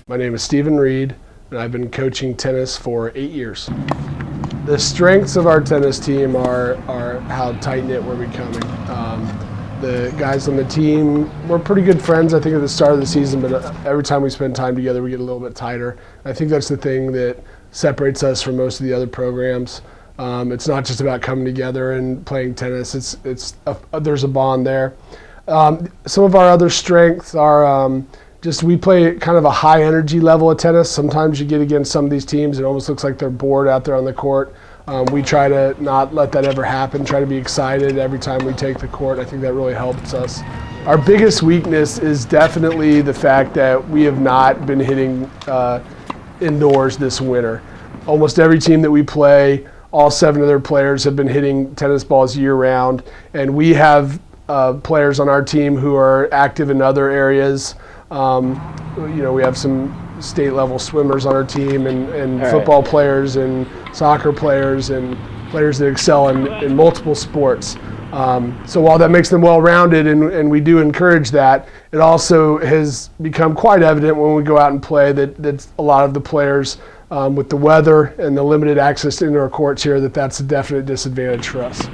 My name is Stephen Reed, and I've been coaching tennis for 8 years. The strengths of our tennis team are how tight-knit we're becoming. The guys on the team, we're pretty good friends, I think, at the start of the season, but every time we spend time together, we get a little bit tighter. I think that's the thing that separates us from most of the other programs. It's not just about coming together and playing tennis. There's a bond there. Some of our other strengths are just we play kind of a high energy level of tennis. Sometimes you get against some of these teams, it almost looks like they're bored out there on the court. We try to not let that ever happen, try to be excited every time we take the court. I think that really helps us. Our biggest weakness is definitely the fact that we have not been hitting indoors this winter. Almost every team that we play, all 7 of their players have been hitting tennis balls year-round, and we have players on our team who are active in other areas. We have some state-level swimmers on our team, and football players, and soccer players, and players that excel in multiple sports. So while that makes them well-rounded, and we do encourage that, it also has become quite evident when we go out and play that a lot of the players, with the weather and the limited access to indoor courts here, that's a definite disadvantage for us.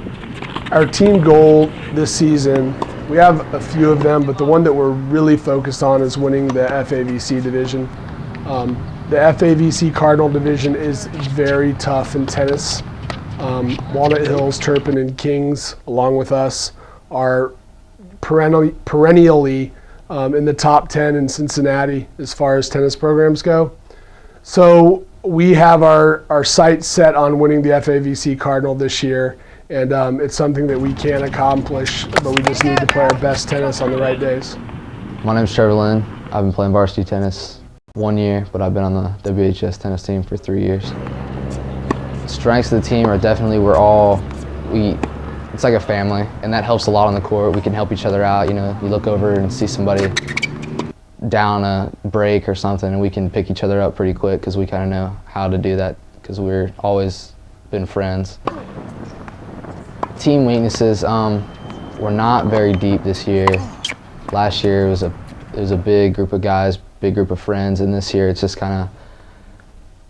Our team goal this season, we have a few of them, but the one that we're really focused on is winning the FAVC division. The FAVC Cardinal division is very tough in tennis. Walnut Hills, Turpin, and Kings, along with us, are perennially in the top 10 in Cincinnati as far as tennis programs go. So we have our sights set on winning the FAVC Cardinal this year, and it's something that we can accomplish, but we just need to play our best tennis on the right days. My name is Trevor Lynn. I've been playing varsity tennis 1 year, but I've been on the WHS Tennis Team for 3 years. Strengths of the team are definitely it's like a family, and that helps a lot on the court. We can help each other out. You look over and see somebody down a break or something, and we can pick each other up pretty quick because we kind of know how to do that because we're always been friends. Team weaknesses, we're not very deep this year. Last year it was a big group of guys, big group of friends, and this year it's just kind of,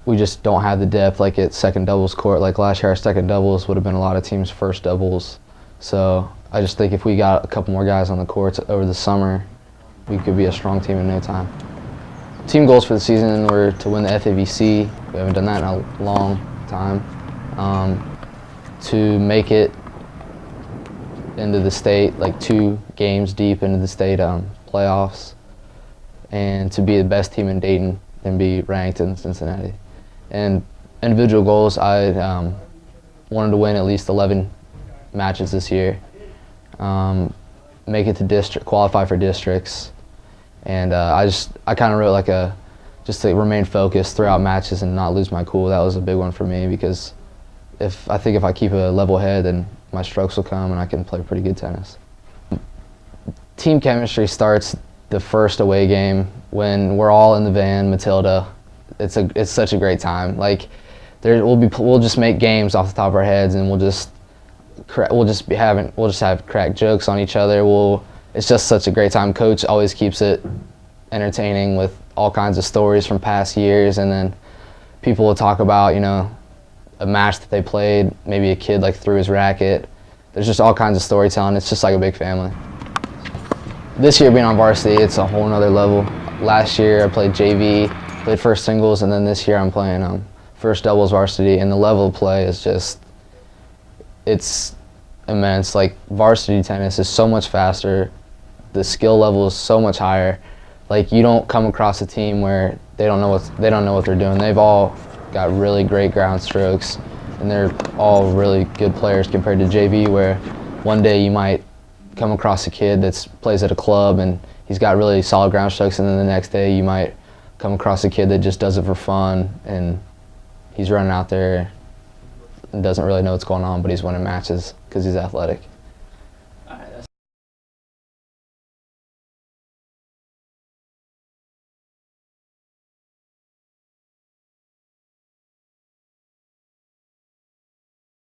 we just don't have the depth like at second doubles court. Like last year our second doubles would have been a lot of teams' first doubles. So I just think if we got a couple more guys on the courts over the summer, we could be a strong team in no time. Team goals for the season were to win the FAVC. We haven't done that in a long time. To make it into the state, like 2 games deep into the state playoffs, and to be the best team in Dayton and be ranked in Cincinnati. And individual goals, I wanted to win at least 11 matches this year, make it to qualify for districts, and I kind of wrote just to remain focused throughout matches and not lose my cool. That was a big one for me because I think if I keep a level head, then my strokes will come and I can play pretty good tennis. Team chemistry starts the first away game when we're all in the van, Matilda. It's such a great time. Like we'll just make games off the top of our heads, and we'll just have crack jokes on each other. It's just such a great time. Coach always keeps it entertaining with all kinds of stories from past years, and then people will talk about a match that they played, maybe a kid threw his racket. There's just all kinds of storytelling. It's just like a big family. This year being on varsity, it's a whole nother level. Last year I played JV, played first singles, and then this year I'm playing first doubles varsity, and the level of play is just, it's immense. Like varsity tennis is so much faster, the skill level is so much higher. Like you don't come across a team where they don't know what they're doing. They've all got really great ground strokes, and they're all really good players compared to JV, where one day you might come across a kid that plays at a club and he's got really solid ground strokes, and then the next day you might come across a kid that just does it for fun and he's running out there and doesn't really know what's going on, but he's winning matches because he's athletic.